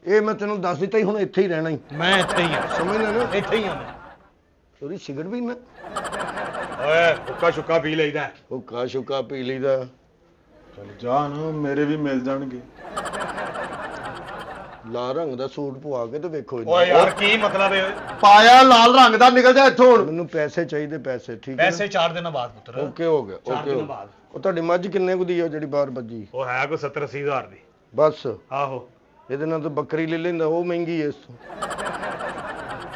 ਇਹ ਮੈਂ ਤੈਨੂੰ ਦੱਸ ਦਿੱਤਾ ਹੀ ਹੁਣ ਇੱਥੇ ਹੀ ਰਹਿਣਾ ਹੀ ਮੈਂ ਇੱਥੇ ਹੀ ਆ ਸਮਝਦਾ ਨਾ ਇੱਥੇ ਹੀ ਆ ਮੈਂ ਉਹਦੀ ਸਿਗਰਟ ਵੀ ਨਾ ਓਏ ਹੁੱਕਾ ਸ਼ੁੱਕਾ ਪੀ ਲਈਦਾ ਹੁੱਕਾ ਸ਼ੁੱਕਾ ਪੀ ਲਈਦਾ ਚੱਲ ਜਾ ਨਾ ਮੇਰੇ ਵੀ ਮਿਲ ਜਾਣਗੇ ਲਾਲ ਰੰਗ ਦਾ ਸੂਟ ਪਵਾ ਕੇ ਤੇ ਵੇਖੋ ਓਏ ਯਾਰ ਕੀ ਮਤਲਬ ਹੈ ਪਾਇਆ ਲਾਲ ਰੰਗ ਦਾ ਨਿਕਲ ਜਾ ਇੱਥੋਂ ਹੁਣ ਮੈਨੂੰ ਪੈਸੇ ਚਾਹੀਦੇ ਪੈਸੇ ਠੀਕ ਹੈ ਪੈਸੇ 4 ਦਿਨਾਂ ਬਾਅਦ ਪੁੱਤਰ ਓਕੇ ਹੋ ਗਿਆ 4 ਓਕੇ ਦਿਨਾਂ ਬਾਅਦ ਉਹ ਤੁਹਾਡੀ ਮੱਝ ਕਿੰਨੇ ਕੁ ਦੀ ਆ ਜਿਹੜੀ ਬਾਹਰ ਵੱਜੀ ਉਹ ਹੈ ਕੋਈ 70-80 ਹਜ਼ਾਰ ਦੀ ਬਸ ਆਹੋ ਇਹਦੇ ਨਾਲ ਤਾਂ ਬੱਕਰੀ ਲੈ ਲੈਂਦਾ ਉਹ ਮਹਿੰਗੀ ਐ ਇਸ ਤੋਂ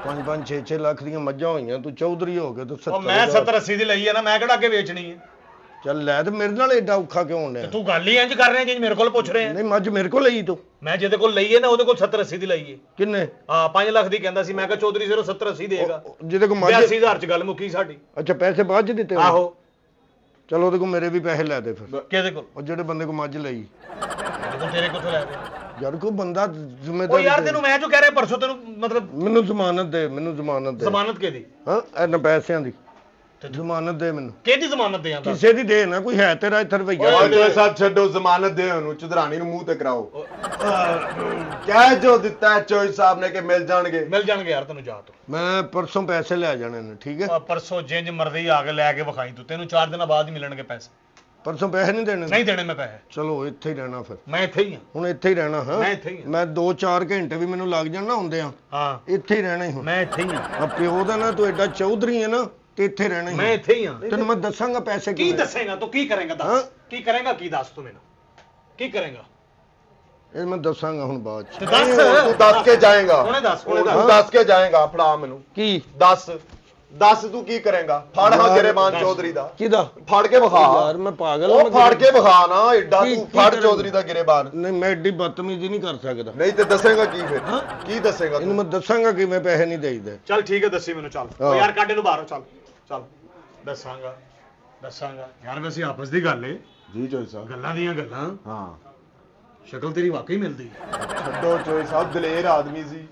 5-5 6-6 ਲੱਖ ਦੀਆਂ ਮੱਝਾਂ ਹੋਈਆਂ ਤੂੰ ਚੌਧਰੀ ਹੋ ਗਿਆ ਤੂੰ ਉਹ ਮੈਂ 70-80 ਦੀ ਲਈ ਹੈ ਨਾ ਮੈਂ ਕਿਹੜਾ ਅੱਗੇ ਵੇਚਣੀ ਹੈ ਚੱਲ ਲੈ ਤੇ ਮੇਰੇ ਨਾਲ ਐਡਾ ਔਖਾ ਕਿਉਂ ਹੋਣ ਡਿਆ ਤੂੰ ਗੱਲ ਹੀ ਇੰਜ ਕਰ ਰਿਹਾ ਜਿਵੇਂ ਮੇਰੇ ਕੋਲ ਪੁੱਛ ਰਿਹਾ ਨਹੀਂ ਮੱਝ ਮੇਰੇ ਕੋਲ ਲਈ ਤੂੰ ਮੈਂ ਜਿਹਦੇ ਕੋਲ ਲਈ ਹੈ ਨਾ ਉਹਦੇ ਕੋਲ 70-80 ਦੀ ਲਈ ਹੈ ਕਿੰਨੇ ਹਾਂ 5 ਲੱਖ ਦੀ ਕਹਿੰਦਾ ਸੀ ਮੈਂ ਕਿਹਾ ਚੌਧਰੀ ਸਿਰੋਂ 70-80 ਦੇਗਾ ਜਿਹਦੇ ਕੋਲ ਮੱਝ 82,000 ਚ ਗੱਲ ਮੁੱਕੀ ਸਾਡੀ ਅੱਛਾ ਪੈਸੇ ਬਾਅਦ ਚ ਦਿੱਤੇ ਹੋਏ? ਆਹੋ ਚਲੋ ਉਹਦੇ ਕੋਲ ਮੇਰੇ ਵੀ ਪੈਸੇ ਲੈ ਦੇ ਫਿਰ ਕਿਹਦੇ ਕੋਲ ਉਹ ਜਿਹੜੇ ਬੰਦੇ ਕੋਲ ਮੱਝ ਲਈ ਉਹਦੇ ਕੋਲ ਤੇਰੇ ਕਿੱਥੋਂ ਲੈ ਦੇ ਯਾਰ ਕੋਈ ਬੰਦਾ ਉਹ ਜ਼ਿੰਮੇਦਾਰ ਯਾਰ ਤੈਨੂੰ ਮੈਂ ਜੋ ਕਹਿ ਰਿਹਾ ਪਰਸੋਂ ਤੈਨੂੰ ਮਤਲਬ ਮੈਨੂੰ ਜ਼ਮਾਨਤ ਦੇ ਮੈਨੂੰ ਜ਼ਮਾਨਤ ਦੇ ਜ਼ਮਾਨਤ ਕਿਹਦੀ ਹਾਂ ਇਹਨਾਂ ਪੈਸਿਆਂ ਦੀ ਜ਼ਮਾਨਤ ਦੇ ਮੈਨੂੰ ਕਿਹਦੀ ਜ਼ਮਾਨਤ ਦੇ ਆਂਦਾ ਕਿਸੇ ਦੀ ਦੇ ਨਾ ਕੋਈ ਹੈ ਤੇਰਾ ਇੱਥੇ ਰੁਪਈਆ ਓਏ ਤੇ ਸਾਹਿਬ ਛੱਡੋ ਜ਼ਮਾਨਤ ਦੇ ਉਹਨੂੰ ਚੁਦਰਾਣੀ ਨੂੰ ਮੂੰਹ ਤੇ ਕਰਾਓ ਕਹਿ ਜੋ ਦਿੱਤਾ ਹੈ ਚੋਈ ਸਾਹਿਬ ਨੇ ਕਿ ਮਿਲ ਜਾਣਗੇ ਮਿਲ ਜਾਣਗੇ ਯਾਰ ਤੈਨੂੰ ਜਾ ਤੂੰ ਮੈਂ ਪਰਸੋਂ ਪੈਸੇ ਲੈ ਜਾਣੇ ਨੇ ਠੀਕ ਹੈ ਪਰਸੋਂ ਜਿੰਜ ਮਰਜ਼ੀ ਆ ਕੇ ਲੈ ਕੇ ਵਿਖਾਈ ਤੂੰ ਤੈਨੂੰ 4 ਦਿਨਾਂ ਬਾਅਦ ਹੀ ਮਿਲਣਗੇ ਪੈਸੇ ਪਰਸੋਂ ਪੈਸੇ ਨਹੀਂ ਦੇਣੇ ਨਹੀਂ ਦੇਣੇ ਮੈਂ ਪੈਸੇ ਚਲੋ ਇੱਥੇ ਹੀ ਰਹਿਣਾ ਫਿਰ ਮੈਂ ਇੱਥੇ ਹੀ ਹਾਂ ਹੁਣ ਇੱਥੇ ਹੀ ਰਹਿਣਾ ਹਾਂ ਮੈਂ ਇੱਥੇ ਹੀ ਹਾਂ ਮੈਂ 2-4 ਘੰਟੇ ਵੀ ਮੈਨੂੰ ਲੱਗ ਜਾਣ ਨਾ ਹੁੰਦੇ ਆ ਹਾਂ ਇੱਥੇ ਹੀ ਰਹਿਣਾ ਹੀ ਹੁਣ ਮੈਂ ਇੱਥੇ ਹੀ ਹਾਂ ਆ ਪਿਓ ਦਾ ਨਾ ਤੂੰ ਐਡਾ ਚੌਧਰੀ ਹੈ ਨਾ ਤੇ ਇੱਥੇ ਰਹਿਣਾ ਹੀ ਮੈਂ ਇੱਥੇ ਹੀ ਹਾਂ ਤੈਨੂੰ ਮੈਂ ਦੱਸਾਂਗਾ ਪੈਸੇ ਕੀ ਕਿਵੇਂ ਦੱਸੇਗਾ ਤੂੰ ਕੀ ਕਰੇਗਾ ਹਾਂ? ਦੱਸ ਕੀ ਕਰੇਗਾ ਕੀ ਦੱਸ ਤੂੰ ਮੈਨੂੰ ਕੀ ਕਰੇਗਾ ਇਹ ਮੈਂ ਦੱਸਾਂਗਾ ਹੁਣ ਬਾਅਦ ਚ ਤੇ ਨਹੀਂ, ਦੱਸ ਤੂੰ ਦੱਸ ਕੇ ਜਾਏਗਾ ਹੁਣੇ ਦੱਸ ਹੁਣੇ ਤੂੰ ਦੱਸ ਦੱਸ ਕੇ ਜਾਏਗਾ ਫੜਾ ਮੈਨੂੰ ਕੀ ਦੱਸ ਤੂੰ ਕੀ ਕਰੇਗਾ ਫੜ ਹਾਂ ਗਰੇਮਾਨ ਚੌਧਰੀ ਦਾ ਕਿਹਦਾ ਫੜ ਕੇ ਵਿਖਾ ਯਾਰ ਮੈਂ ਪਾਗਲ ਉਹ ਫੜ ਕੇ ਵਿਖਾ ਨਾ ਐਡਾ ਕੀ- ਤੂੰ ਕੀ ਫੜ ਕਰੇਗਾ? ਚੌਧਰੀ ਦਾ ਗਰੇਬਾਨ ਨਹੀਂ ਮੈਂ ਐਡੀ ਬਦਤਮੀਜ਼ੀ ਨਹੀਂ ਕਰ ਸਕਦਾ ਨਹੀਂ ਤੇ ਦੱਸੇਗਾ ਕੀ ਫਿਰ ਕੀ ਦੱਸੇਗਾ ਇਹਨੂੰ ਤੂੰ ਮੈਂ ਦੱਸਾਂਗਾ ਕਿ ਮੈਂ ਪੈਸੇ ਨਹੀਂ ਦੇਈਦੇ ਚੱਲ ਠੀਕ ਹੈ ਦੱਸੀ ਮੈਨੂੰ ਚੱਲ ਹਾਂ। ਉਹ ਯਾਰ ਕੱਢ ਇਹਨੂੰ ਬਾਹਰੋਂ ਚੱਲ ਚੱਲ ਦੱਸਾਂਗਾ ਯਾਰ ਵੈਸੇ ਆਪਸ ਦੀ ਗੱਲ ਏ ਜੀ ਚੋਈ ਸਾਹਿਬ ਗੱਲਾਂ ਦੀਆਂ ਗੱਲਾਂ ਹਾਂ ਸ਼ਕਲ ਤੇਰੀ ਵਾਕਈ ਮਿਲਦੀ ਛੱਡੋ ਚੋਈ ਸਾਹਿਬ ਦਲੇਰ ਆਦਮੀ ਸੀ